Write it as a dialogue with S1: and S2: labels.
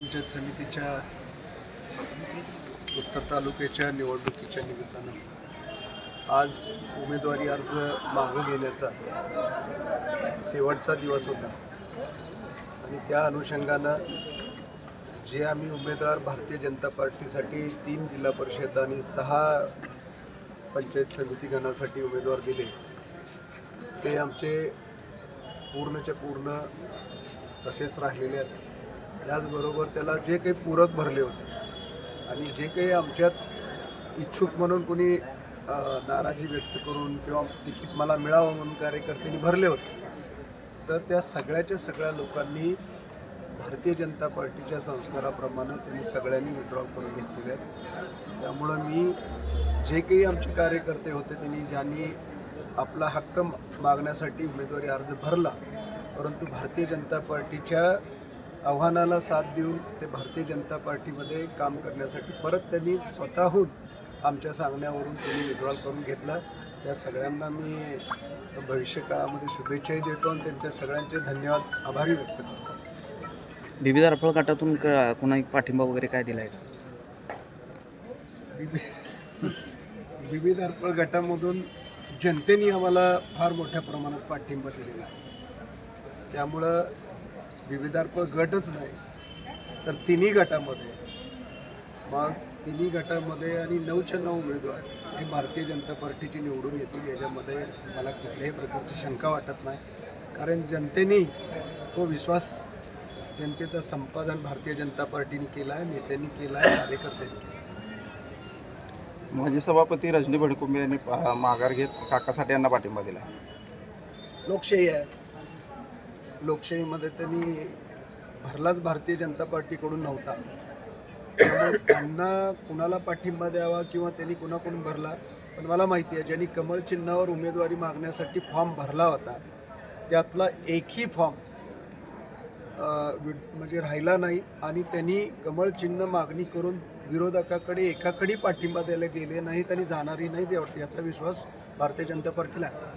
S1: पंचायत समितीच्या उत्तर तालुक्याच्या निवडणुकीच्या निमित्तानं आज उमेदवारी अर्ज मागं घेण्याचा शेवटचा दिवस होता आणि त्या अनुषंगानं जे आम्ही उमेदवार भारतीय जनता पार्टीसाठी 3 जिल्हा परिषद आणि 6 पंचायत समिती गणासाठी उमेदवार दिले ते आमचे पूर्णच्या पूर्ण तसेच राहिलेले आहेत. त्याचबरोबर त्याला जे काही पूरक भरले होते आणि जे काही आमच्यात इच्छुक म्हणून कोणी नाराजी व्यक्त करून किंवा तिकीट मला मिळावं म्हणून कार्यकर्त्यांनी भरले होते, तर त्या सगळ्या लोकांनी भारतीय जनता पार्टीच्या संस्काराप्रमाणे त्यांनी सगळ्यांनी विड्रॉल करून घेतलेले आहेत. त्यामुळं मी जे काही आमचे कार्यकर्ते होते ज्यांनी आपला हक्क मागण्यासाठी उमेदवारी अर्ज भरला, परंतु भारतीय जनता पार्टीच्या आव्हानाला साथ देऊन ते भारतीय जनता पार्टीमध्ये काम करण्यासाठी परत त्यांनी स्वतःहून आमच्या सांगण्यावरून त्यांनी विड्रॉल करून घेतला. त्या सगळ्यांना मी भविष्यकाळामध्ये शुभेच्छाही देतो आणि त्यांच्या सगळ्यांचे धन्यवाद आभारी व्यक्त करतो.
S2: विविध अर्पळ गटातून कोणा पाठिंबा वगैरे काय दिला आहे?
S1: विविध अर्पळ गटामधून जनतेने आम्हाला फार मोठ्या प्रमाणात पाठिंबा दिलेला आहे. त्यामुळं विविध अर्पळ गटच नाही तर तिन्ही गटामध्ये आणि 9च्या 9 उमेदवार हे भारतीय जनता पार्टीची निवडून येतील याच्यामध्ये मला कुठल्याही प्रकारची शंका वाटत नाही. कारण जनतेने तो विश्वास जनतेचं संपादन भारतीय जनता पार्टीने केला आहे, नेत्यांनी केला आहे, कार्यकर्त्यांनी केला आहे.
S3: माजी सभापती रजनी भडकुंबे यांनी माघार घेत काकासाठे यांना पाठिंबा दिला.
S1: लोकशाही आहे. लोकशाहीमध्ये त्यांनी भरलाच भारतीय जनता पार्टीकडून नव्हता, त्यामुळे त्यांना कुणाला पाठिंबा द्यावा किंवा त्यांनी कुणाकडून भरला, पण मला माहिती आहे ज्यांनी कमळ चिन्हावर उमेदवारी मागण्यासाठी फॉर्म भरला होता त्यातला एकही फॉर्म म्हणजे राहिला नाही आणि त्यांनी कमळ चिन्ह मागणी करून विरोधकाकडे एकाकडे पाठिंबा द्यायला गेले नाहीत आणि जाणारही नाहीत याचा विश्वास भारतीय जनता पार्टीला आहे.